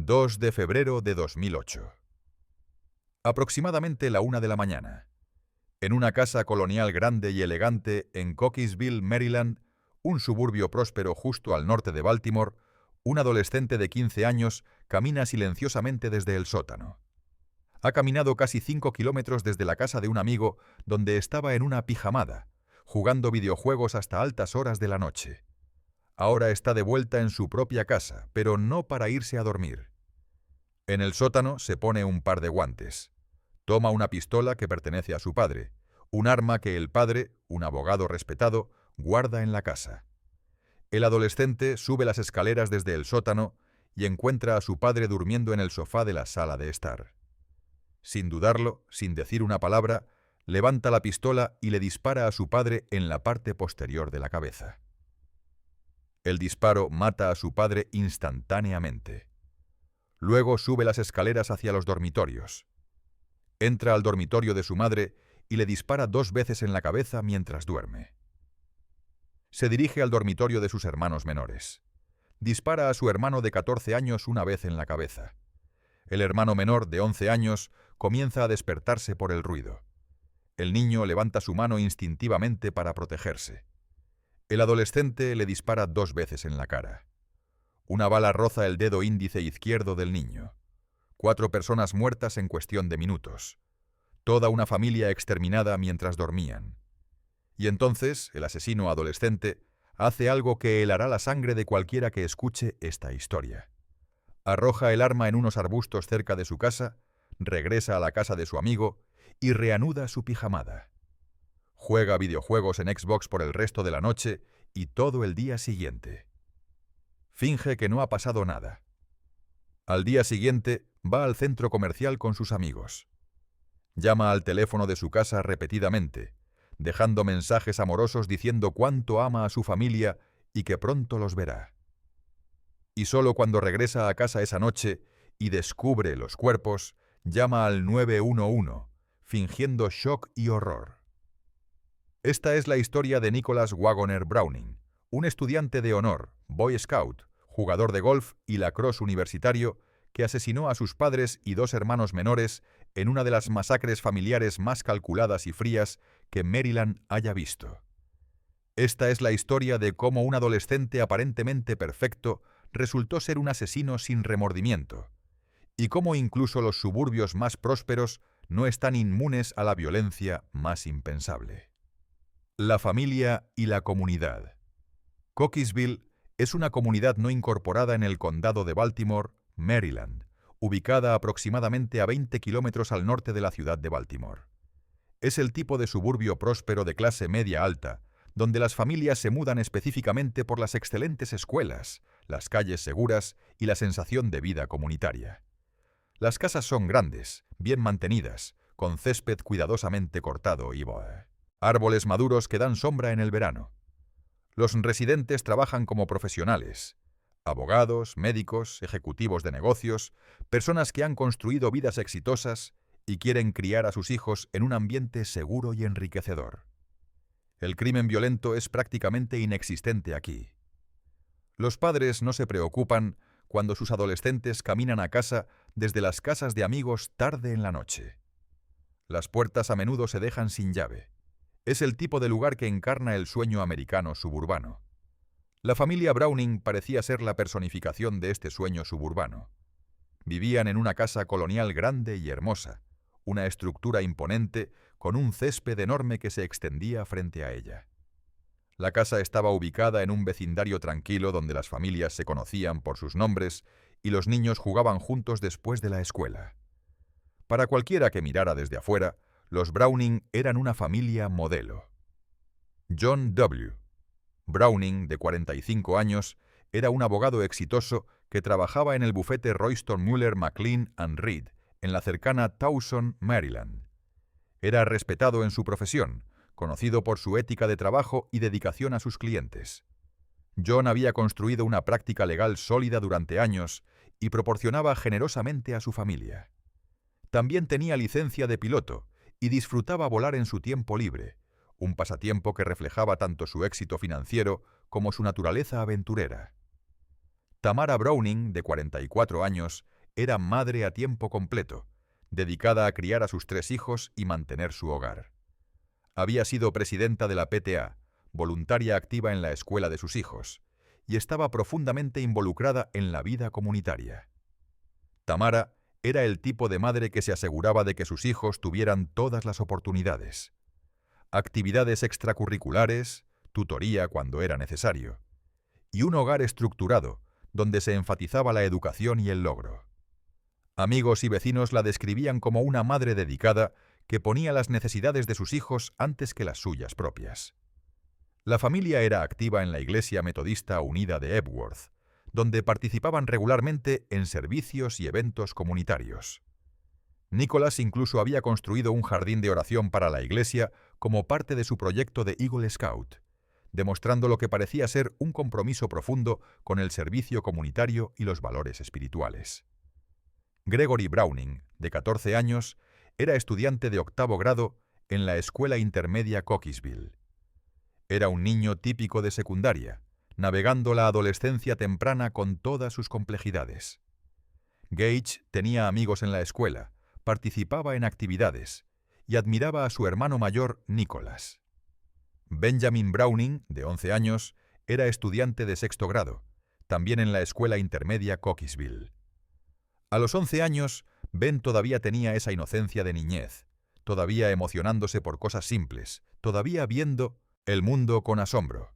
2 de febrero de 2008. Aproximadamente la 1 de la mañana. En una casa colonial grande y elegante en Cockeysville, Maryland, un suburbio próspero justo al norte de Baltimore, un adolescente de 15 años camina silenciosamente desde el sótano. Ha caminado casi 5 kilómetros desde la casa de un amigo donde estaba en una pijamada, jugando videojuegos hasta altas horas de la noche. Ahora está de vuelta en su propia casa, pero no para irse a dormir. En el sótano se pone un par de guantes. Toma una pistola que pertenece a su padre, un arma que el padre, un abogado respetado, guarda en la casa. El adolescente sube las escaleras desde el sótano y encuentra a su padre durmiendo en el sofá de la sala de estar. Sin dudarlo, sin decir una palabra, levanta la pistola y le dispara a su padre en la parte posterior de la cabeza. El disparo mata a su padre instantáneamente. Luego sube las escaleras hacia los dormitorios. Entra al dormitorio de su madre y le dispara 2 veces en la cabeza mientras duerme. Se dirige al dormitorio de sus hermanos menores. Dispara a su hermano de 14 años una vez en la cabeza. El hermano menor, de 11 años, comienza a despertarse por el ruido. El niño levanta su mano instintivamente para protegerse. El adolescente le dispara 2 veces en la cara. Una bala roza el dedo índice izquierdo del niño. 4 personas muertas en cuestión de minutos. Toda una familia exterminada mientras dormían. Y entonces, el asesino adolescente hace algo que helará la sangre de cualquiera que escuche esta historia. Arroja el arma en unos arbustos cerca de su casa, regresa a la casa de su amigo y reanuda su pijamada. Juega videojuegos en Xbox por el resto de la noche y todo el día siguiente. Finge que no ha pasado nada. Al día siguiente va al centro comercial con sus amigos. Llama al teléfono de su casa repetidamente, dejando mensajes amorosos diciendo cuánto ama a su familia y que pronto los verá. Y solo cuando regresa a casa esa noche y descubre los cuerpos, llama al 911, fingiendo shock y horror. Esta es la historia de Nicholas Wagoner Browning, un estudiante de honor, Boy Scout, jugador de golf y lacrosse universitario, que asesinó a sus padres y 2 hermanos menores en una de las masacres familiares más calculadas y frías que Maryland haya visto. Esta es la historia de cómo un adolescente aparentemente perfecto resultó ser un asesino sin remordimiento, y cómo incluso los suburbios más prósperos no están inmunes a la violencia más impensable. La familia y la comunidad. Cockeysville es una comunidad no incorporada en el condado de Baltimore, Maryland, ubicada aproximadamente a 20 kilómetros al norte de la ciudad de Baltimore. Es el tipo de suburbio próspero de clase media-alta, donde las familias se mudan específicamente por las excelentes escuelas, las calles seguras y la sensación de vida comunitaria. Las casas son grandes, bien mantenidas, con césped cuidadosamente cortado y árboles maduros que dan sombra en el verano. Los residentes trabajan como profesionales, abogados, médicos, ejecutivos de negocios, personas que han construido vidas exitosas y quieren criar a sus hijos en un ambiente seguro y enriquecedor. El crimen violento es prácticamente inexistente aquí. Los padres no se preocupan cuando sus adolescentes caminan a casa desde las casas de amigos tarde en la noche. Las puertas a menudo se dejan sin llave. Es el tipo de lugar que encarna el sueño americano suburbano. La familia Browning parecía ser la personificación de este sueño suburbano. Vivían en una casa colonial grande y hermosa, una estructura imponente con un césped enorme que se extendía frente a ella. La casa estaba ubicada en un vecindario tranquilo donde las familias se conocían por sus nombres y los niños jugaban juntos después de la escuela. Para cualquiera que mirara desde afuera, los Browning eran una familia modelo. John W. Browning, de 45 años, era un abogado exitoso que trabajaba en el bufete Royston Mueller McLean and Reed, en la cercana Towson, Maryland. Era respetado en su profesión, conocido por su ética de trabajo y dedicación a sus clientes. John había construido una práctica legal sólida durante años y proporcionaba generosamente a su familia. También tenía licencia de piloto y disfrutaba volar en su tiempo libre, un pasatiempo que reflejaba tanto su éxito financiero como su naturaleza aventurera. Tamara Browning, de 44 años, era madre a tiempo completo, dedicada a criar a sus 3 hijos y mantener su hogar. Había sido presidenta de la PTA, voluntaria activa en la escuela de sus hijos, y estaba profundamente involucrada en la vida comunitaria. Tamara era el tipo de madre que se aseguraba de que sus hijos tuvieran todas las oportunidades. Actividades extracurriculares, tutoría cuando era necesario, y un hogar estructurado, donde se enfatizaba la educación y el logro. Amigos y vecinos la describían como una madre dedicada que ponía las necesidades de sus hijos antes que las suyas propias. La familia era activa en la Iglesia Metodista Unida de Epworth, donde participaban regularmente en servicios y eventos comunitarios. Nicholas incluso había construido un jardín de oración para la iglesia como parte de su proyecto de Eagle Scout, demostrando lo que parecía ser un compromiso profundo con el servicio comunitario y los valores espirituales. Gregory Browning, de 14 años, era estudiante de 8º grado en la escuela intermedia Cockeysville. Era un niño típico de secundaria, navegando la adolescencia temprana con todas sus complejidades. Gage tenía amigos en la escuela, participaba en actividades y admiraba a su hermano mayor, Nicholas. Benjamin Browning, de 11 años, era estudiante de 6º grado, también en la escuela intermedia Cockeysville. A los 11 años, Ben todavía tenía esa inocencia de niñez, todavía emocionándose por cosas simples, todavía viendo el mundo con asombro.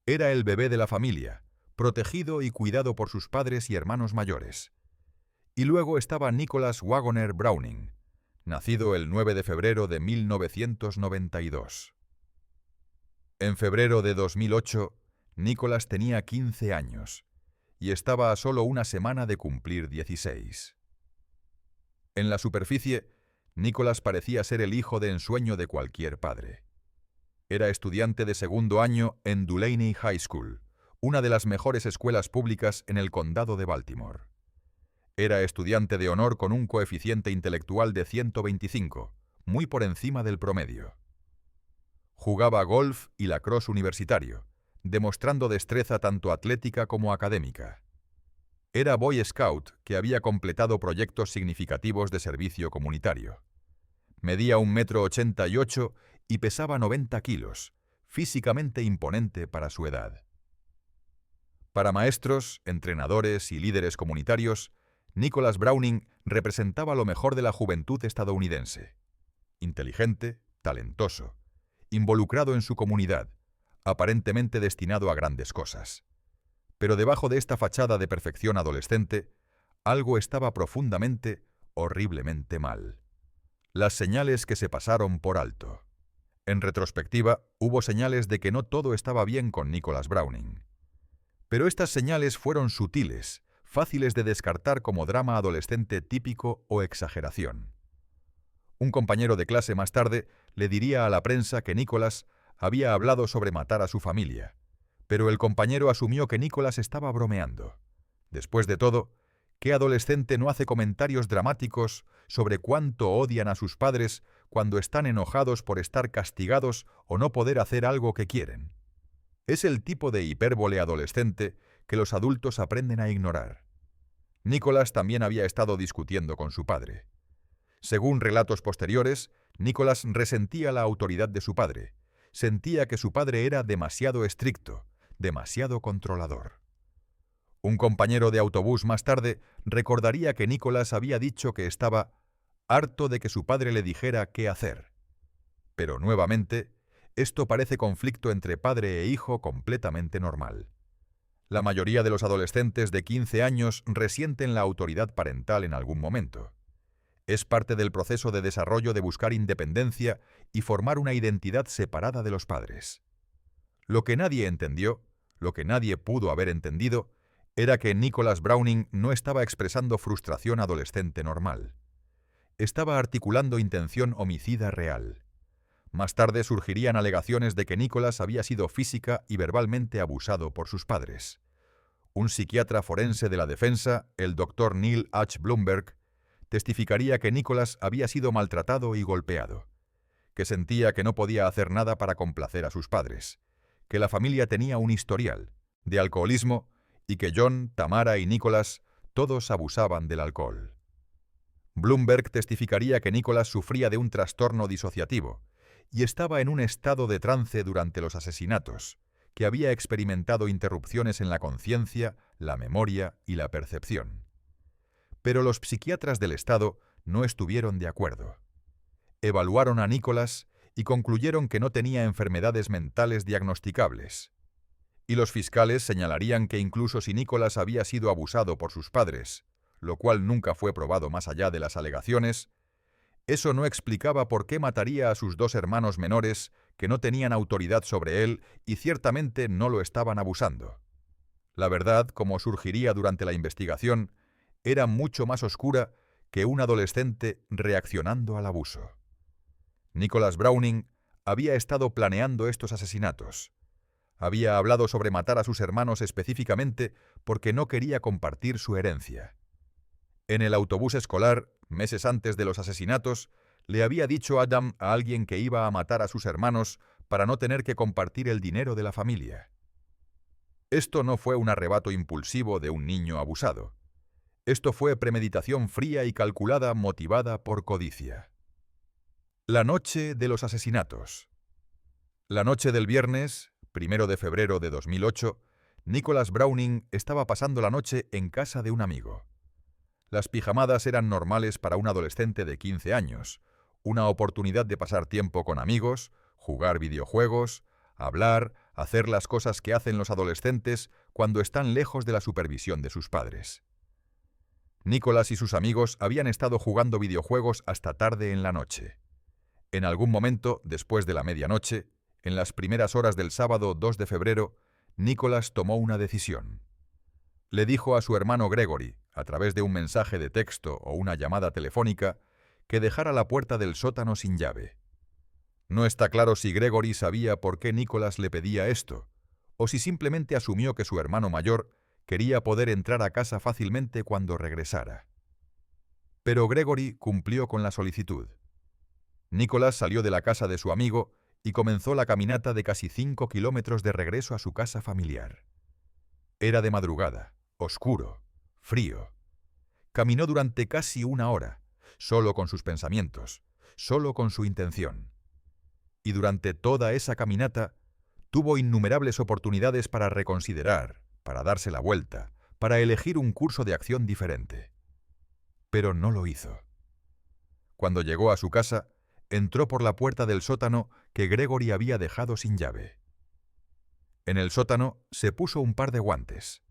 Era el bebé de la familia, protegido y cuidado por sus padres y hermanos mayores. Y luego estaba Nicholas Wagoner Browning, nacido el 9 de febrero de 1992. En febrero de 2008, Nicholas tenía 15 años y estaba a solo una semana de cumplir 16. En la superficie, Nicholas parecía ser el hijo de ensueño de cualquier padre. Era estudiante de 2º año en Dulaney High School, una de las mejores escuelas públicas en el condado de Baltimore. Era estudiante de honor con un coeficiente intelectual de 125, muy por encima del promedio. Jugaba golf y lacrosse universitario, demostrando destreza tanto atlética como académica. Era Boy Scout que había completado proyectos significativos de servicio comunitario. Medía 1,88 m y pesaba 90 kilos, físicamente imponente para su edad. Para maestros, entrenadores y líderes comunitarios, Nicholas Browning representaba lo mejor de la juventud estadounidense. Inteligente, talentoso, involucrado en su comunidad, aparentemente destinado a grandes cosas. Pero debajo de esta fachada de perfección adolescente, algo estaba profundamente, horriblemente mal. Las señales que se pasaron por alto. En retrospectiva, hubo señales de que no todo estaba bien con Nicholas Browning. Pero estas señales fueron sutiles, fáciles de descartar como drama adolescente típico o exageración. Un compañero de clase más tarde le diría a la prensa que Nicholas había hablado sobre matar a su familia, pero el compañero asumió que Nicholas estaba bromeando. Después de todo, ¿qué adolescente no hace comentarios dramáticos sobre cuánto odian a sus padres cuando están enojados por estar castigados o no poder hacer algo que quieren? Es el tipo de hipérbole adolescente que los adultos aprenden a ignorar. Nicholas también había estado discutiendo con su padre. Según relatos posteriores, Nicholas resentía la autoridad de su padre. Sentía que su padre era demasiado estricto, demasiado controlador. Un compañero de autobús más tarde recordaría que Nicholas había dicho que estaba harto de que su padre le dijera qué hacer. Pero nuevamente, esto parece conflicto entre padre e hijo completamente normal. La mayoría de los adolescentes de 15 años resienten la autoridad parental en algún momento. Es parte del proceso de desarrollo de buscar independencia y formar una identidad separada de los padres. Lo que nadie entendió, lo que nadie pudo haber entendido, era que Nicholas Browning no estaba expresando frustración adolescente normal. Estaba articulando intención homicida real. Más tarde surgirían alegaciones de que Nicholas había sido física y verbalmente abusado por sus padres. Un psiquiatra forense de la defensa, el Dr. Neil H. Bloomberg, testificaría que Nicholas había sido maltratado y golpeado, que sentía que no podía hacer nada para complacer a sus padres, que la familia tenía un historial de alcoholismo y que John, Tamara y Nicholas todos abusaban del alcohol. Bloomberg testificaría que Nicholas sufría de un trastorno disociativo y estaba en un estado de trance durante los asesinatos, que había experimentado interrupciones en la conciencia, la memoria y la percepción. Pero los psiquiatras del Estado no estuvieron de acuerdo. Evaluaron a Nicholas y concluyeron que no tenía enfermedades mentales diagnosticables. Y los fiscales señalarían que incluso si Nicholas había sido abusado por sus padres, lo cual nunca fue probado más allá de las alegaciones, eso no explicaba por qué mataría a sus dos hermanos menores que no tenían autoridad sobre él y ciertamente no lo estaban abusando. La verdad, como surgiría durante la investigación, era mucho más oscura que un adolescente reaccionando al abuso. Nicholas Browning había estado planeando estos asesinatos. Había hablado sobre matar a sus hermanos específicamente porque no quería compartir su herencia. En el autobús escolar, meses antes de los asesinatos, le había dicho Adam a alguien que iba a matar a sus hermanos para no tener que compartir el dinero de la familia. Esto no fue un arrebato impulsivo de un niño abusado. Esto fue premeditación fría y calculada motivada por codicia. La noche de los asesinatos. La noche del viernes, 1 de febrero de 2008, Nicholas Browning estaba pasando la noche en casa de un amigo. Las pijamadas eran normales para un adolescente de 15 años, una oportunidad de pasar tiempo con amigos, jugar videojuegos, hablar, hacer las cosas que hacen los adolescentes cuando están lejos de la supervisión de sus padres. Nicholas y sus amigos habían estado jugando videojuegos hasta tarde en la noche. En algún momento, después de la medianoche, en las primeras horas del sábado 2 de febrero, Nicholas tomó una decisión. Le dijo a su hermano Gregory, a través de un mensaje de texto o una llamada telefónica, que dejara la puerta del sótano sin llave. No está claro si Gregory sabía por qué Nicholas le pedía esto, o si simplemente asumió que su hermano mayor quería poder entrar a casa fácilmente cuando regresara. Pero Gregory cumplió con la solicitud. Nicholas salió de la casa de su amigo y comenzó la caminata de casi 5 kilómetros de regreso a su casa familiar. Era de madrugada, oscuro, frío. Caminó durante casi 1 hora, solo con sus pensamientos, solo con su intención. Y durante toda esa caminata, tuvo innumerables oportunidades para reconsiderar, para darse la vuelta, para elegir un curso de acción diferente. Pero no lo hizo. Cuando llegó a su casa, entró por la puerta del sótano que Gregory había dejado sin llave. En el sótano se puso un par de guantes.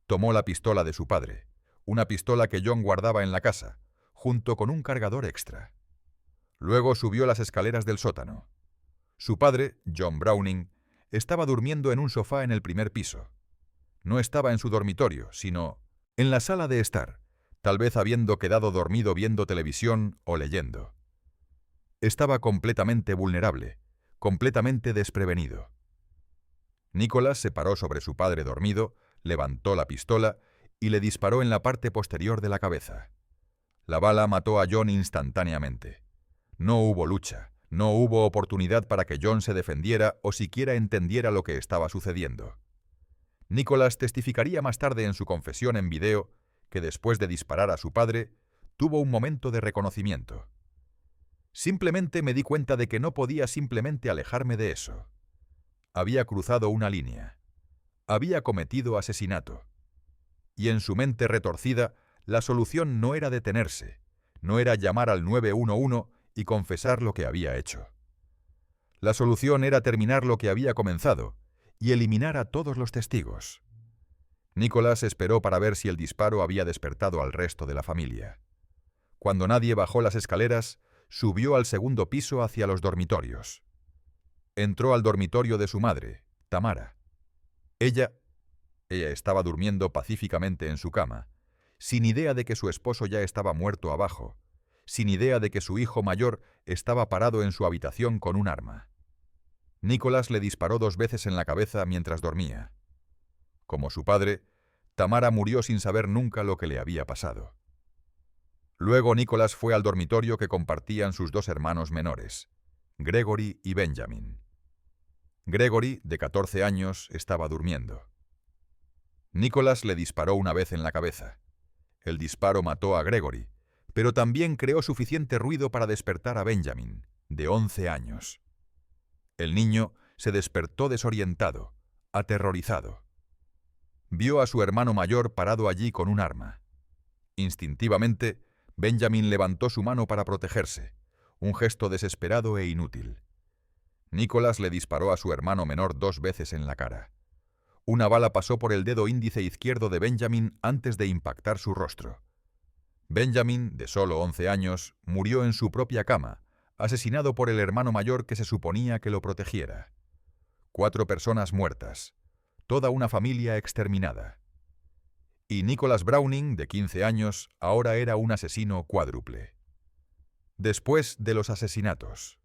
Tomó la pistola de su padre, una pistola que John guardaba en la casa, junto con un cargador extra. Luego subió las escaleras del sótano. Su padre, John Browning, estaba durmiendo en un sofá en el primer piso. No estaba en su dormitorio, sino en la sala de estar, tal vez habiendo quedado dormido viendo televisión o leyendo. Estaba completamente vulnerable, completamente desprevenido. Nicholas se paró sobre su padre dormido, levantó la pistola y le disparó en la parte posterior de la cabeza. La bala mató a John instantáneamente. No hubo lucha, no hubo oportunidad para que John se defendiera o siquiera entendiera lo que estaba sucediendo. Nicholas testificaría más tarde en su confesión en video que después de disparar a su padre, tuvo un momento de reconocimiento. Simplemente me di cuenta de que no podía simplemente alejarme de eso. Había cruzado una línea. Había cometido asesinato. Y en su mente retorcida, la solución no era detenerse, no era llamar al 911 y confesar lo que había hecho. La solución era terminar lo que había comenzado y eliminar a todos los testigos. Nicholas esperó para ver si el disparo había despertado al resto de la familia. Cuando nadie bajó las escaleras, subió al segundo piso hacia los dormitorios. Entró al dormitorio de su madre, Tamara. Ella estaba durmiendo pacíficamente en su cama, sin idea de que su esposo ya estaba muerto abajo, sin idea de que su hijo mayor estaba parado en su habitación con un arma. Nicholas le disparó 2 veces en la cabeza mientras dormía. Como su padre, Tamara murió sin saber nunca lo que le había pasado. Luego Nicholas fue al dormitorio que compartían sus 2 hermanos menores, Gregory y Benjamin. Gregory, de 14 años, estaba durmiendo. Nicholas le disparó 1 vez en la cabeza. El disparo mató a Gregory, pero también creó suficiente ruido para despertar a Benjamin, de 11 años. El niño se despertó desorientado, aterrorizado. Vio a su hermano mayor parado allí con un arma. Instintivamente, Benjamin levantó su mano para protegerse, un gesto desesperado e inútil. Nicholas le disparó a su hermano menor 2 veces en la cara. Una bala pasó por el dedo índice izquierdo de Benjamin antes de impactar su rostro. Benjamin, de solo 11 años, murió en su propia cama, asesinado por el hermano mayor que se suponía que lo protegiera. 4 personas muertas, toda una familia exterminada. Y Nicholas Browning, de 15 años, ahora era un asesino cuádruple. Después de los asesinatos.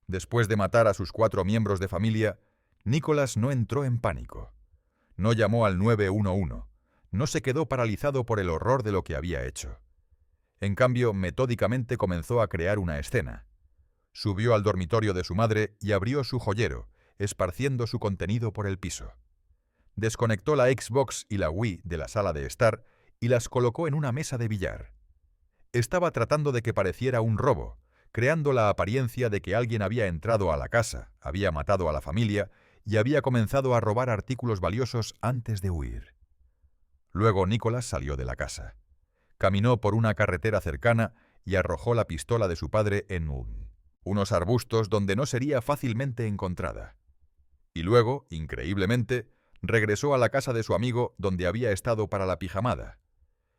Después de matar a sus 4 miembros de familia, Nicholas no entró en pánico. No llamó al 911. No se quedó paralizado por el horror de lo que había hecho. En cambio, metódicamente comenzó a crear una escena. Subió al dormitorio de su madre y abrió su joyero, esparciendo su contenido por el piso. Desconectó la Xbox y la Wii de la sala de estar y las colocó en una mesa de billar. Estaba tratando de que pareciera un robo, creando la apariencia de que alguien había entrado a la casa, había matado a la familia y había comenzado a robar artículos valiosos antes de huir. Luego Nicholas salió de la casa. Caminó por una carretera cercana y arrojó la pistola de su padre en unos arbustos donde no sería fácilmente encontrada. Y luego, increíblemente, regresó a la casa de su amigo donde había estado para la pijamada.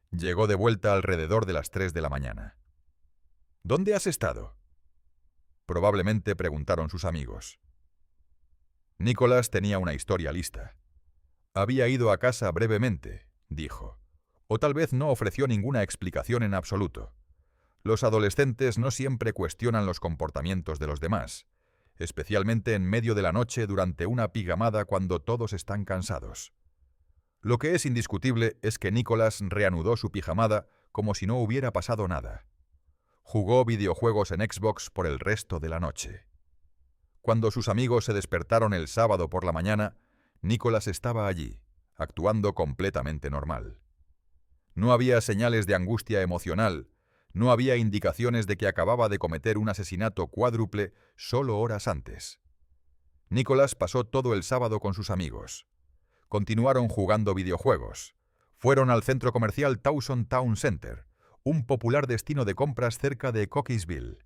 Llegó de vuelta alrededor de las 3 de la mañana. ¿Dónde has estado?, probablemente preguntaron sus amigos. Nicholas tenía una historia lista. Había ido a casa brevemente, dijo, o tal vez no ofreció ninguna explicación en absoluto. Los adolescentes no siempre cuestionan los comportamientos de los demás, especialmente en medio de la noche durante una pijamada cuando todos están cansados. Lo que es indiscutible es que Nicholas reanudó su pijamada como si no hubiera pasado nada. Jugó videojuegos en Xbox por el resto de la noche. Cuando sus amigos se despertaron el sábado por la mañana, Nicholas estaba allí, actuando completamente normal. No había señales de angustia emocional, no había indicaciones de que acababa de cometer un asesinato cuádruple solo horas antes. Nicholas pasó todo el sábado con sus amigos. Continuaron jugando videojuegos. Fueron al centro comercial Towson Town Center, un popular destino de compras cerca de Cockeysville.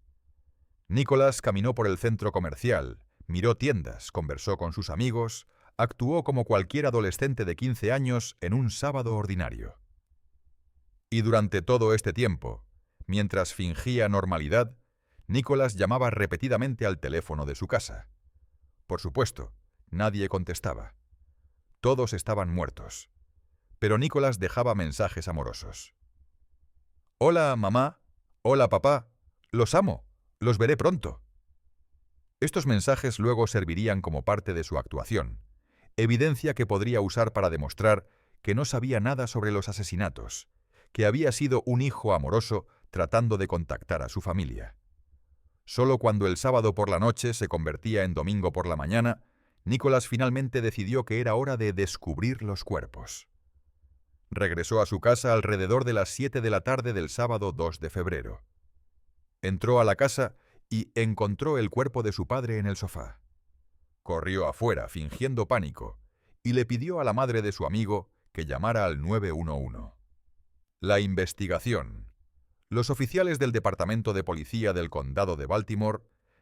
Nicholas caminó por el centro comercial, miró tiendas, conversó con sus amigos, actuó como cualquier adolescente de 15 años en un sábado ordinario. Y durante todo este tiempo, mientras fingía normalidad, Nicholas llamaba repetidamente al teléfono de su casa. Por supuesto, nadie contestaba. Todos estaban muertos. Pero Nicholas dejaba mensajes amorosos. «Hola, mamá. Hola, papá. Los amo. Los veré pronto». Estos mensajes luego servirían como parte de su actuación, evidencia que podría usar para demostrar que no sabía nada sobre los asesinatos, que había sido un hijo amoroso tratando de contactar a su familia. Solo cuando el sábado por la noche se convertía en domingo por la mañana, Nicholas finalmente decidió que era hora de descubrir los cuerpos. Regresó a su casa alrededor de las 7 de la tarde del sábado 2 de febrero. Entró a la casa y encontró el cuerpo de su padre en el sofá. Corrió afuera, fingiendo pánico, y le pidió a la madre de su amigo que llamara al 911. La investigación. Los oficiales del Departamento de Policía del Condado de Baltimore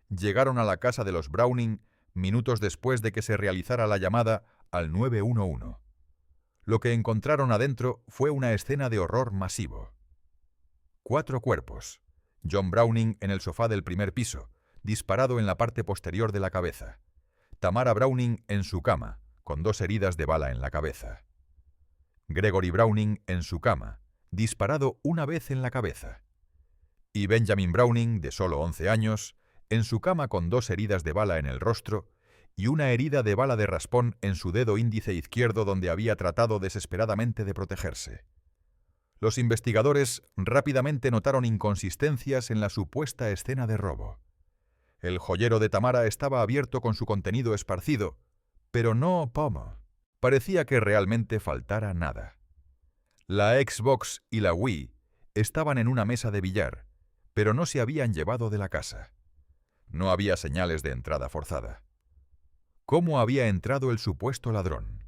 llegaron a la casa de los Browning minutos después de que se realizara la llamada al 911. Lo que encontraron adentro fue una escena de horror masivo. 4 cuerpos. John Browning en el sofá del primer piso, disparado en la parte posterior de la cabeza. Tamara Browning en su cama, con 2 heridas de bala en la cabeza. Gregory Browning en su cama, disparado una vez en la cabeza. Y Benjamin Browning, de solo 11 años, en su cama con 2 heridas de bala en el rostro y una herida de bala de raspón en su dedo índice izquierdo donde había tratado desesperadamente de protegerse. Los investigadores rápidamente notaron inconsistencias en la supuesta escena de robo. El joyero de Tamara estaba abierto con su contenido esparcido, pero no pomo. Parecía que realmente faltara nada. La Xbox y la Wii estaban en una mesa de billar, pero no se habían llevado de la casa. No había señales de entrada forzada. ¿Cómo había entrado el supuesto ladrón?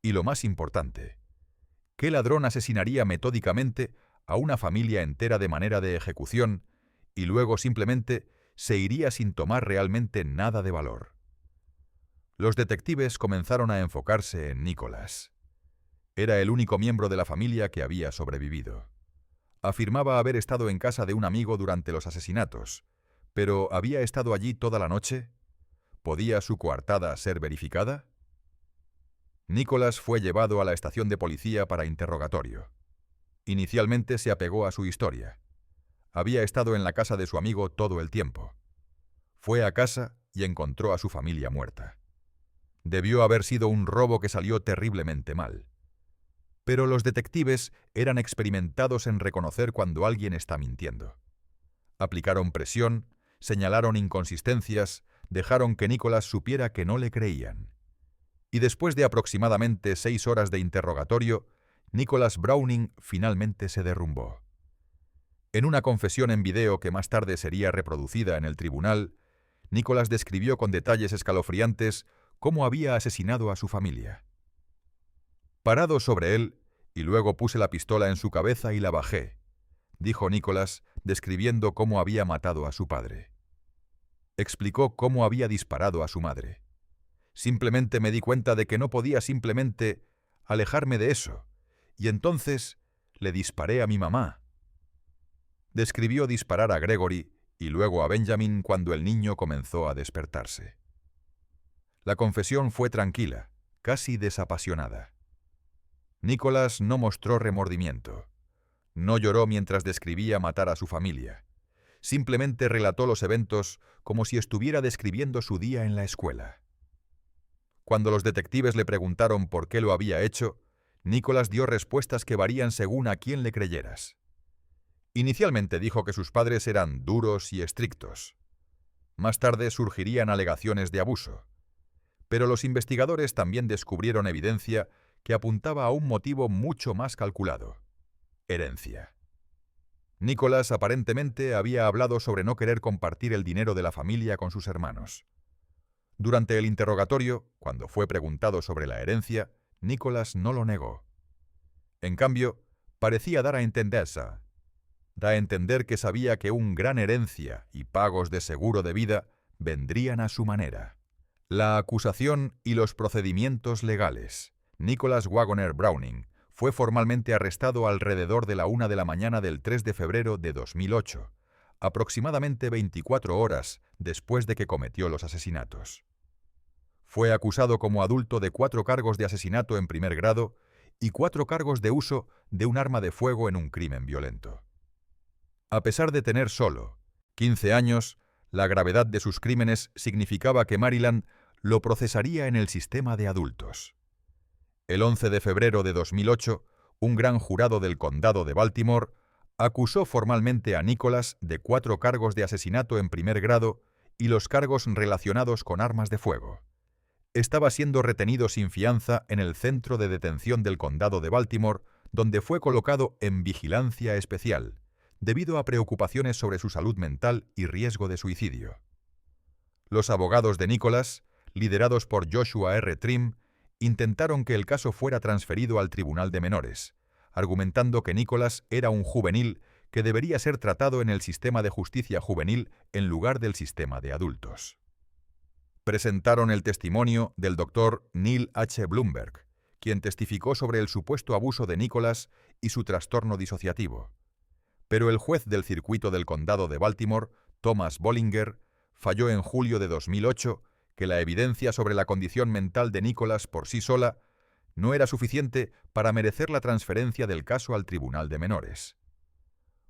Y lo más importante, ¿qué ladrón asesinaría metódicamente a una familia entera de manera de ejecución y luego simplemente se iría sin tomar realmente nada de valor? Los detectives comenzaron a enfocarse en Nicholas. Era el único miembro de la familia que había sobrevivido. Afirmaba haber estado en casa de un amigo durante los asesinatos, pero ¿había estado allí toda la noche? ¿Podía su coartada ser verificada? Nicholas fue llevado a la estación de policía para interrogatorio. Inicialmente se apegó a su historia. Había estado en la casa de su amigo todo el tiempo. Fue a casa y encontró a su familia muerta. Debió haber sido un robo que salió terriblemente mal. Pero los detectives eran experimentados en reconocer cuando alguien está mintiendo. Aplicaron presión, señalaron inconsistencias, dejaron que Nicholas supiera que no le creían. Y después de aproximadamente 6 horas de interrogatorio, Nicholas Browning finalmente se derrumbó. En una confesión en video que más tarde sería reproducida en el tribunal, Nicholas describió con detalles escalofriantes cómo había asesinado a su familia. Parado sobre él, y luego puse la pistola en su cabeza y la bajé, dijo Nicholas, describiendo cómo había matado a su padre. Explicó cómo había disparado a su madre. Simplemente me di cuenta de que no podía simplemente alejarme de eso, y entonces le disparé a mi mamá. Describió disparar a Gregory y luego a Benjamin cuando el niño comenzó a despertarse. La confesión fue tranquila, casi desapasionada. Nicholas no mostró remordimiento. No lloró mientras describía matar a su familia. Simplemente relató los eventos como si estuviera describiendo su día en la escuela. Cuando los detectives le preguntaron por qué lo había hecho, Nicholas dio respuestas que varían según a quién le creyeras. Inicialmente dijo que sus padres eran duros y estrictos. Más tarde surgirían alegaciones de abuso. Pero los investigadores también descubrieron evidencia que apuntaba a un motivo mucho más calculado: herencia. Nicholas aparentemente había hablado sobre no querer compartir el dinero de la familia con sus hermanos. Durante el interrogatorio, cuando fue preguntado sobre la herencia, Nicholas no lo negó. En cambio, parecía dar a entender que sabía que una gran herencia y pagos de seguro de vida vendrían a su manera. La acusación y los procedimientos legales. Nicholas Wagoner Browning fue formalmente arrestado alrededor de la 1 de la mañana del 3 de febrero de 2008, aproximadamente 24 horas después de que cometió los asesinatos. Fue acusado como adulto de 4 cargos de asesinato en primer grado y 4 cargos de uso de un arma de fuego en un crimen violento. A pesar de tener solo 15 años, la gravedad de sus crímenes significaba que Maryland lo procesaría en el sistema de adultos. El 11 de febrero de 2008, un gran jurado del condado de Baltimore acusó formalmente a Nicholas de 4 cargos de asesinato en primer grado y los cargos relacionados con armas de fuego. Estaba siendo retenido sin fianza en el centro de detención del condado de Baltimore, donde fue colocado en vigilancia especial, debido a preocupaciones sobre su salud mental y riesgo de suicidio. Los abogados de Nicholas, liderados por Joshua R. Trim, intentaron que el caso fuera transferido al Tribunal de Menores, argumentando que Nicholas era un juvenil que debería ser tratado en el sistema de justicia juvenil en lugar del sistema de adultos. Presentaron el testimonio del Dr. Neil H. Bloomberg, quien testificó sobre el supuesto abuso de Nicholas y su trastorno disociativo. Pero el juez del circuito del condado de Baltimore, Thomas Bollinger, falló en julio de 2008 que la evidencia sobre la condición mental de Nicholas por sí sola no era suficiente para merecer la transferencia del caso al Tribunal de Menores.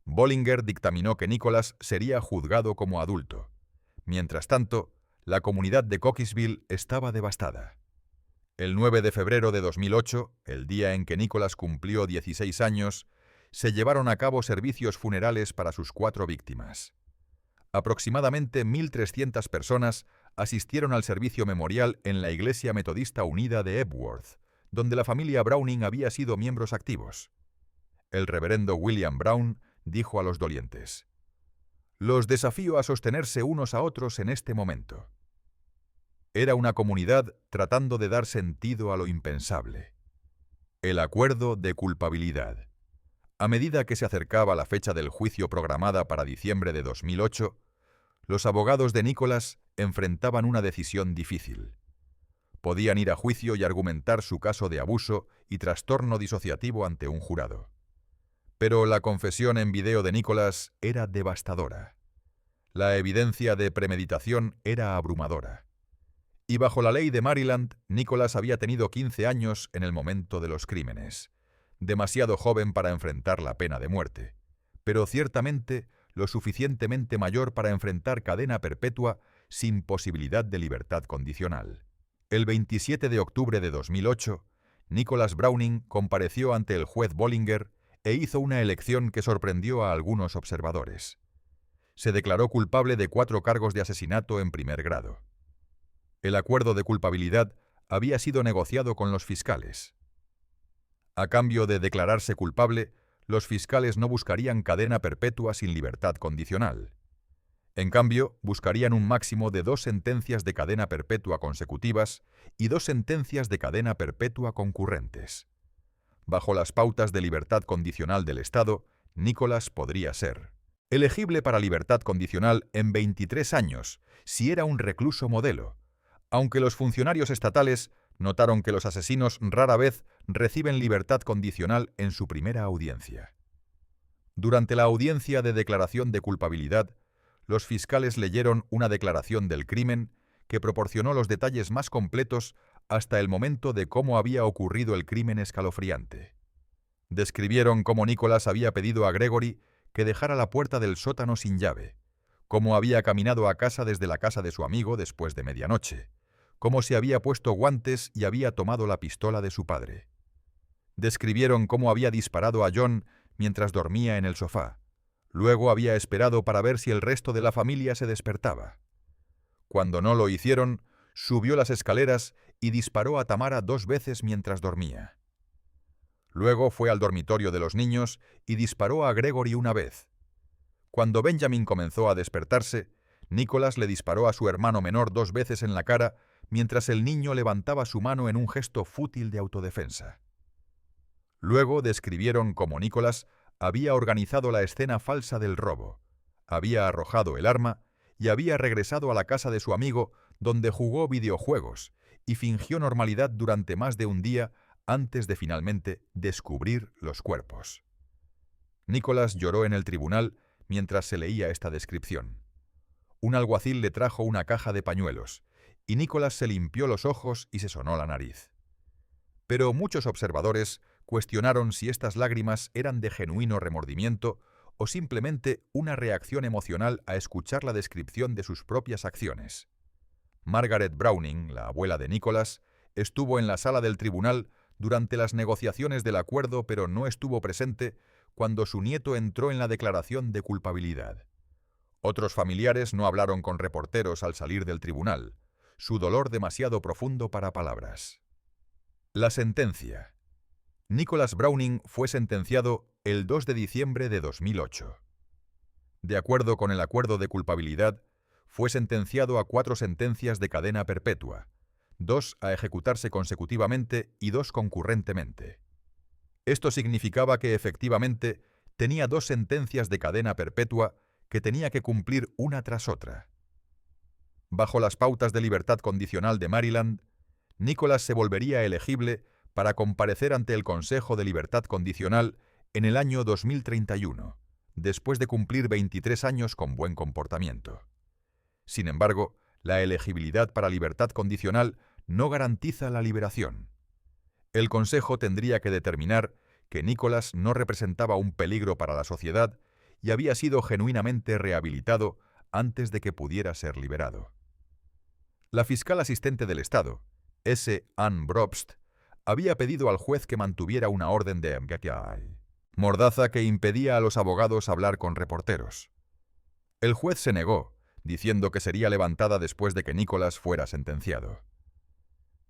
Bollinger dictaminó que Nicholas sería juzgado como adulto. Mientras tanto, la comunidad de Cockeysville estaba devastada. El 9 de febrero de 2008, el día en que Nicholas cumplió 16 años, se llevaron a cabo servicios funerales para sus 4 víctimas. Aproximadamente 1.300 personas asistieron al servicio memorial en la Iglesia Metodista Unida de Epworth, donde la familia Browning había sido miembros activos. El reverendo William Brown dijo a los dolientes: «Los desafío a sostenerse unos a otros en este momento». Era una comunidad tratando de dar sentido a lo impensable. El acuerdo de culpabilidad. A medida que se acercaba la fecha del juicio programada para diciembre de 2008, los abogados de Nicholas enfrentaban una decisión difícil. Podían ir a juicio y argumentar su caso de abuso y trastorno disociativo ante un jurado. Pero la confesión en video de Nicholas era devastadora. La evidencia de premeditación era abrumadora. Y bajo la ley de Maryland, Nicholas había tenido 15 años en el momento de los crímenes. Demasiado joven para enfrentar la pena de muerte, pero ciertamente lo suficientemente mayor para enfrentar cadena perpetua sin posibilidad de libertad condicional. El 27 de octubre de 2008, Nicholas Browning compareció ante el juez Bollinger e hizo una elección que sorprendió a algunos observadores. Se declaró culpable de 4 cargos de asesinato en primer grado. El acuerdo de culpabilidad había sido negociado con los fiscales. A cambio de declararse culpable, los fiscales no buscarían cadena perpetua sin libertad condicional. En cambio, buscarían un máximo de 2 sentencias de cadena perpetua consecutivas y 2 sentencias de cadena perpetua concurrentes. Bajo las pautas de libertad condicional del Estado, Nicholas podría ser elegible para libertad condicional en 23 años, si era un recluso modelo, aunque los funcionarios estatales notaron que los asesinos rara vez reciben libertad condicional en su primera audiencia. Durante la audiencia de declaración de culpabilidad, los fiscales leyeron una declaración del crimen que proporcionó los detalles más completos hasta el momento de cómo había ocurrido el crimen escalofriante. Describieron cómo Nicholas había pedido a Gregory que dejara la puerta del sótano sin llave, cómo había caminado a casa desde la casa de su amigo después de medianoche, cómo se había puesto guantes y había tomado la pistola de su padre. Describieron cómo había disparado a John mientras dormía en el sofá. Luego había esperado para ver si el resto de la familia se despertaba. Cuando no lo hicieron, subió las escaleras y disparó a Tamara 2 veces mientras dormía. Luego fue al dormitorio de los niños y disparó a Gregory 1 vez. Cuando Benjamin comenzó a despertarse, Nicholas le disparó a su hermano menor 2 veces en la cara mientras el niño levantaba su mano en un gesto fútil de autodefensa. Luego describieron cómo Nicholas había organizado la escena falsa del robo, había arrojado el arma y había regresado a la casa de su amigo donde jugó videojuegos y fingió normalidad durante más de un día antes de finalmente descubrir los cuerpos. Nicholas lloró en el tribunal mientras se leía esta descripción. Un alguacil le trajo una caja de pañuelos y Nicholas se limpió los ojos y se sonó la nariz. Pero muchos observadores cuestionaron si estas lágrimas eran de genuino remordimiento o simplemente una reacción emocional a escuchar la descripción de sus propias acciones. Margaret Browning, la abuela de Nicholas, estuvo en la sala del tribunal durante las negociaciones del acuerdo, pero no estuvo presente cuando su nieto entró en la declaración de culpabilidad. Otros familiares no hablaron con reporteros al salir del tribunal, su dolor demasiado profundo para palabras. La sentencia. Nicholas Browning fue sentenciado el 2 de diciembre de 2008. De acuerdo con el acuerdo de culpabilidad, fue sentenciado a 4 sentencias de cadena perpetua, 2 a ejecutarse consecutivamente y 2 concurrentemente. Esto significaba que efectivamente tenía 2 sentencias de cadena perpetua que tenía que cumplir una tras otra. Bajo las pautas de libertad condicional de Maryland, Nicholas se volvería elegible para comparecer ante el Consejo de Libertad Condicional en el año 2031, después de cumplir 23 años con buen comportamiento. Sin embargo, la elegibilidad para libertad condicional no garantiza la liberación. El Consejo tendría que determinar que Nicholas no representaba un peligro para la sociedad y había sido genuinamente rehabilitado antes de que pudiera ser liberado. La fiscal asistente del Estado, S. Ann Brobst, había pedido al juez que mantuviera una orden de mordaza que impedía a los abogados hablar con reporteros. El juez se negó, diciendo que sería levantada después de que Nicholas fuera sentenciado.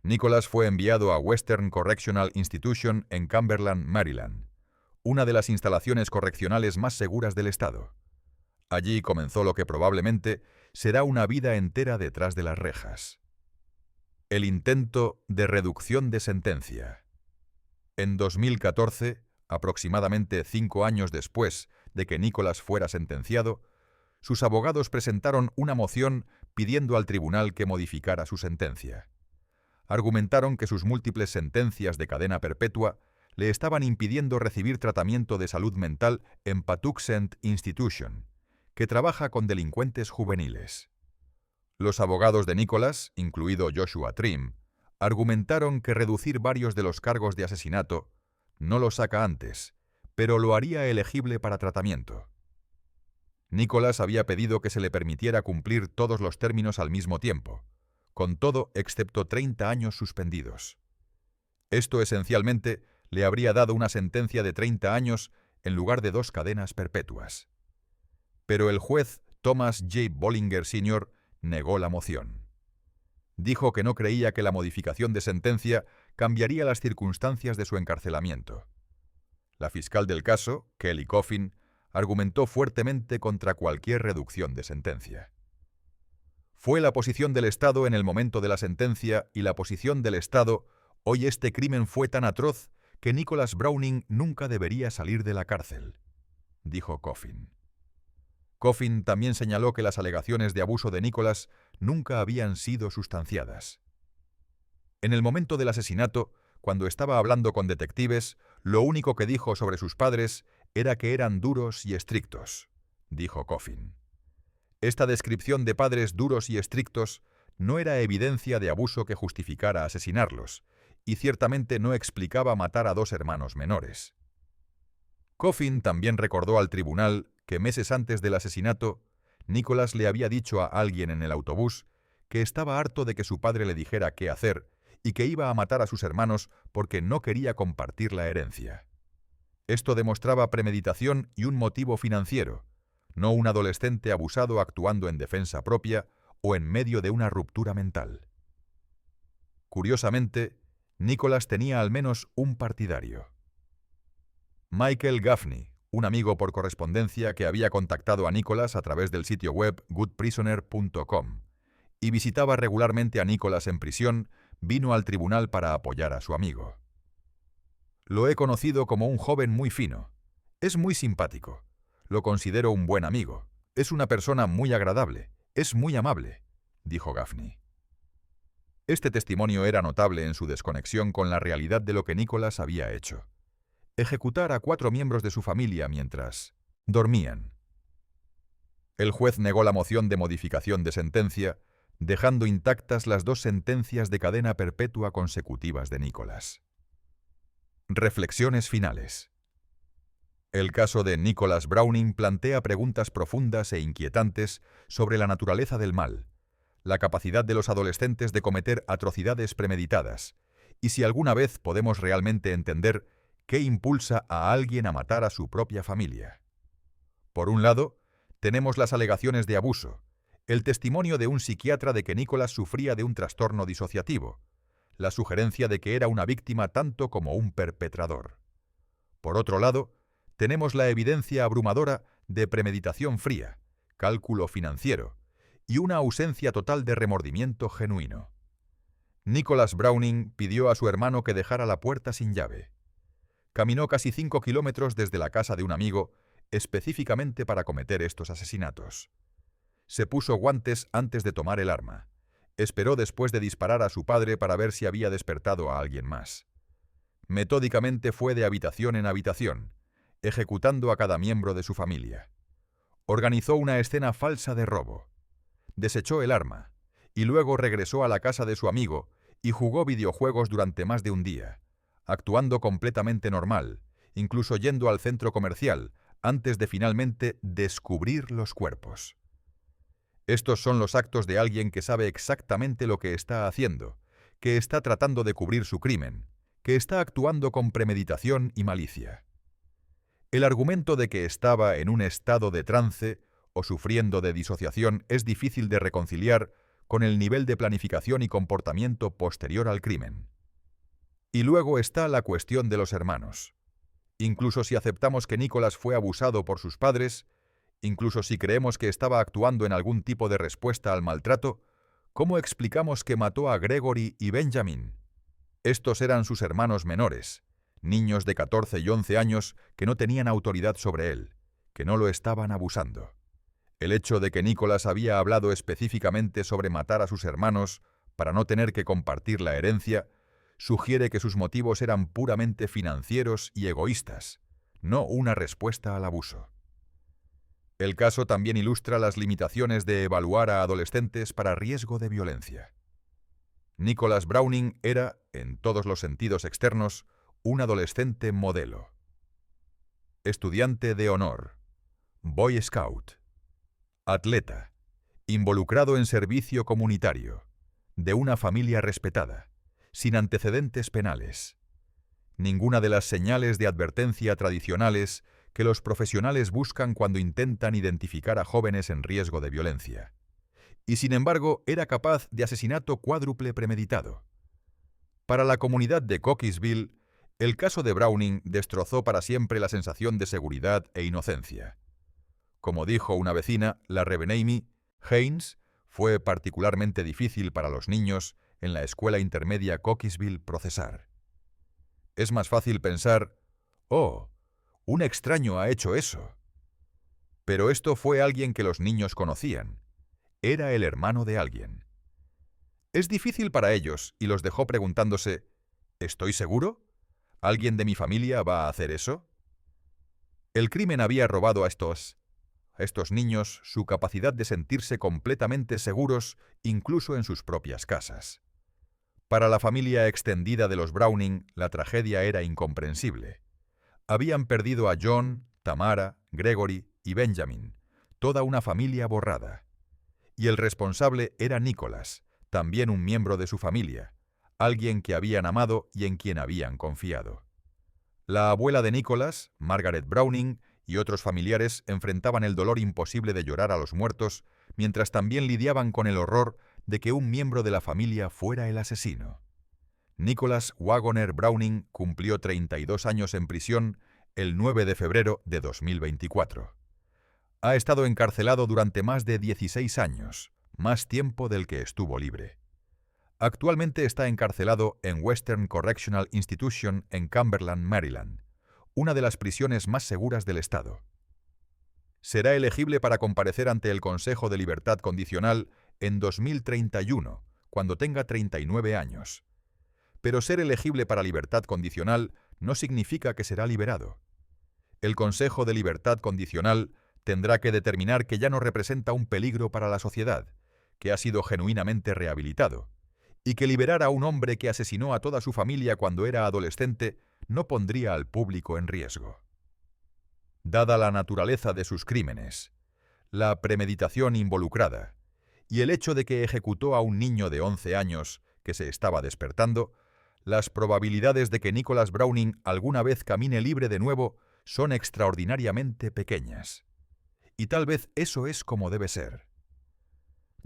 Nicholas fue enviado a Western Correctional Institution en Cumberland, Maryland, una de las instalaciones correccionales más seguras del estado. Allí comenzó lo que probablemente será una vida entera detrás de las rejas. El intento de reducción de sentencia. En 2014, aproximadamente 5 años después de que Nicholas fuera sentenciado, sus abogados presentaron una moción pidiendo al tribunal que modificara su sentencia. Argumentaron que sus múltiples sentencias de cadena perpetua le estaban impidiendo recibir tratamiento de salud mental en Patuxent Institution, que trabaja con delincuentes juveniles. Los abogados de Nicholas, incluido Joshua Trim, argumentaron que reducir varios de los cargos de asesinato no lo saca antes, pero lo haría elegible para tratamiento. Nicholas había pedido que se le permitiera cumplir todos los términos al mismo tiempo, con todo excepto 30 años suspendidos. Esto esencialmente le habría dado una sentencia de 30 años en lugar de 2 cadenas perpetuas. Pero el juez Thomas J. Bollinger Sr. negó la moción. Dijo que no creía que la modificación de sentencia cambiaría las circunstancias de su encarcelamiento. La fiscal del caso, Kelly Coffin, argumentó fuertemente contra cualquier reducción de sentencia. Fue la posición del Estado en el momento de la sentencia y la posición del Estado hoy este crimen fue tan atroz que Nicholas Browning nunca debería salir de la cárcel, dijo Coffin. Coffin también señaló que las alegaciones de abuso de Nicholas nunca habían sido sustanciadas. En el momento del asesinato, cuando estaba hablando con detectives, lo único que dijo sobre sus padres era que eran duros y estrictos, dijo Coffin. Esta descripción de padres duros y estrictos no era evidencia de abuso que justificara asesinarlos, y ciertamente no explicaba matar a 2 hermanos menores. Coffin también recordó al tribunal que meses antes del asesinato, Nicholas le había dicho a alguien en el autobús que estaba harto de que su padre le dijera qué hacer y que iba a matar a sus hermanos porque no quería compartir la herencia. Esto demostraba premeditación y un motivo financiero, no un adolescente abusado actuando en defensa propia o en medio de una ruptura mental. Curiosamente, Nicholas tenía al menos un partidario. Michael Gaffney, un amigo por correspondencia que había contactado a Nicholas a través del sitio web goodprisoner.com y visitaba regularmente a Nicholas en prisión, vino al tribunal para apoyar a su amigo. Lo he conocido como un joven muy fino. Es muy simpático. Lo considero un buen amigo. Es una persona muy agradable. Es muy amable, dijo Gaffney. Este testimonio era notable en su desconexión con la realidad de lo que Nicholas había hecho. Ejecutar a 4 miembros de su familia mientras dormían. El juez negó la moción de modificación de sentencia, dejando intactas las 2 sentencias de cadena perpetua consecutivas de Nicholas. Reflexiones finales. El caso de Nicholas Browning plantea preguntas profundas e inquietantes sobre la naturaleza del mal, la capacidad de los adolescentes de cometer atrocidades premeditadas, y si alguna vez podemos realmente entender qué impulsa a alguien a matar a su propia familia. Por un lado, tenemos las alegaciones de abuso, el testimonio de un psiquiatra de que Nicholas sufría de un trastorno disociativo, la sugerencia de que era una víctima tanto como un perpetrador. Por otro lado, tenemos la evidencia abrumadora de premeditación fría, cálculo financiero y una ausencia total de remordimiento genuino. Nicholas Browning pidió a su hermano que dejara la puerta sin llave. Caminó casi 5 kilómetros desde la casa de un amigo, específicamente para cometer estos asesinatos. Se puso guantes antes de tomar el arma. Esperó después de disparar a su padre para ver si había despertado a alguien más. Metódicamente fue de habitación en habitación, ejecutando a cada miembro de su familia. Organizó una escena falsa de robo. Desechó el arma, y luego regresó a la casa de su amigo y jugó videojuegos durante más de un día, actuando completamente normal, incluso yendo al centro comercial, antes de finalmente descubrir los cuerpos. Estos son los actos de alguien que sabe exactamente lo que está haciendo, que está tratando de cubrir su crimen, que está actuando con premeditación y malicia. El argumento de que estaba en un estado de trance o sufriendo de disociación es difícil de reconciliar con el nivel de planificación y comportamiento posterior al crimen. Y luego está la cuestión de los hermanos. Incluso si aceptamos que Nicholas fue abusado por sus padres, incluso si creemos que estaba actuando en algún tipo de respuesta al maltrato, ¿cómo explicamos que mató a Gregory y Benjamin? Estos eran sus hermanos menores, niños de 14 y 11 años que no tenían autoridad sobre él, que no lo estaban abusando. El hecho de que Nicholas había hablado específicamente sobre matar a sus hermanos para no tener que compartir la herencia sugiere que sus motivos eran puramente financieros y egoístas, no una respuesta al abuso. El caso también ilustra las limitaciones de evaluar a adolescentes para riesgo de violencia. Nicholas Browning era, en todos los sentidos externos, un adolescente modelo. Estudiante de honor, Boy Scout, atleta, involucrado en servicio comunitario, de una familia respetada, sin antecedentes penales. Ninguna de las señales de advertencia tradicionales que los profesionales buscan cuando intentan identificar a jóvenes en riesgo de violencia. Y sin embargo, era capaz de asesinato cuádruple premeditado. Para la comunidad de Cockeysville, el caso de Browning destrozó para siempre la sensación de seguridad e inocencia. Como dijo una vecina, la Rev. Amy Haynes, fue particularmente difícil para los niños en la escuela intermedia Cockeysville procesar. Es más fácil pensar, «Oh, un extraño ha hecho eso». Pero esto fue alguien que los niños conocían. Era el hermano de alguien. Es difícil para ellos y los dejó preguntándose, ¿estoy seguro? ¿Alguien de mi familia va a hacer eso? El crimen había robado a estos niños su capacidad de sentirse completamente seguros incluso en sus propias casas. Para la familia extendida de los Browning, la tragedia era incomprensible. Habían perdido a John, Tamara, Gregory y Benjamin, toda una familia borrada. Y el responsable era Nicholas, también un miembro de su familia, alguien que habían amado y en quien habían confiado. La abuela de Nicholas, Margaret Browning, y otros familiares enfrentaban el dolor imposible de llorar a los muertos, mientras también lidiaban con el horror de que un miembro de la familia fuera el asesino. Nicholas Wagoner Browning cumplió 32 años en prisión el 9 de febrero de 2024. Ha estado encarcelado durante más de 16 años, más tiempo del que estuvo libre. Actualmente está encarcelado en Western Correctional Institution en Cumberland, Maryland, una de las prisiones más seguras del estado. Será elegible para comparecer ante el Consejo de Libertad Condicional en 2031, cuando tenga 39 años. Pero ser elegible para libertad condicional no significa que será liberado. El Consejo de Libertad Condicional tendrá que determinar que ya no representa un peligro para la sociedad, que ha sido genuinamente rehabilitado, y que liberar a un hombre que asesinó a toda su familia cuando era adolescente no pondría al público en riesgo. Dada la naturaleza de sus crímenes, la premeditación involucrada y el hecho de que ejecutó a un niño de 11 años que se estaba despertando, las probabilidades de que Nicholas Browning alguna vez camine libre de nuevo son extraordinariamente pequeñas. Y tal vez eso es como debe ser.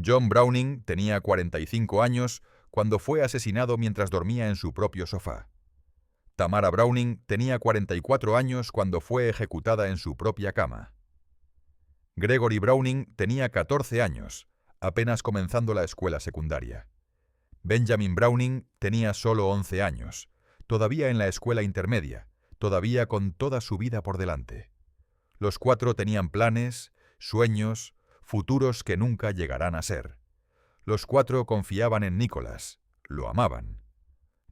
John Browning tenía 45 años cuando fue asesinado mientras dormía en su propio sofá. Tamara Browning tenía 44 años cuando fue ejecutada en su propia cama. Gregory Browning tenía 14 años, apenas comenzando la escuela secundaria. Benjamin Browning tenía solo 11 años, todavía en la escuela intermedia, todavía con toda su vida por delante. Los cuatro tenían planes, sueños, futuros que nunca llegarán a ser. Los cuatro confiaban en Nicholas, lo amaban.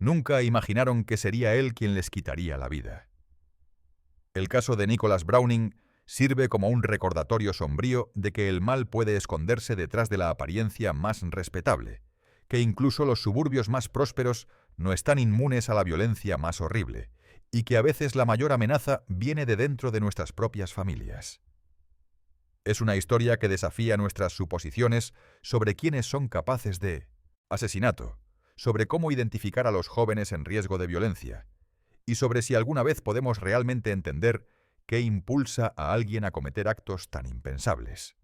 Nunca imaginaron que sería él quien les quitaría la vida. El caso de Nicholas Browning sirve como un recordatorio sombrío de que el mal puede esconderse detrás de la apariencia más respetable, que incluso los suburbios más prósperos no están inmunes a la violencia más horrible, y que a veces la mayor amenaza viene de dentro de nuestras propias familias. Es una historia que desafía nuestras suposiciones sobre quiénes son capaces de asesinato, sobre cómo identificar a los jóvenes en riesgo de violencia, y sobre si alguna vez podemos realmente entender qué impulsa a alguien a cometer actos tan impensables.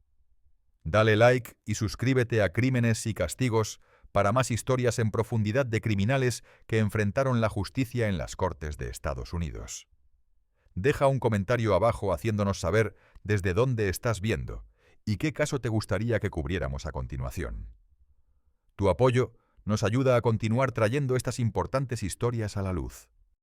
Dale like y suscríbete a Crímenes y Castigos para más historias en profundidad de criminales que enfrentaron la justicia en las Cortes de Estados Unidos. Deja un comentario abajo haciéndonos saber desde dónde estás viendo y qué caso te gustaría que cubriéramos a continuación. Tu apoyo nos ayuda a continuar trayendo estas importantes historias a la luz.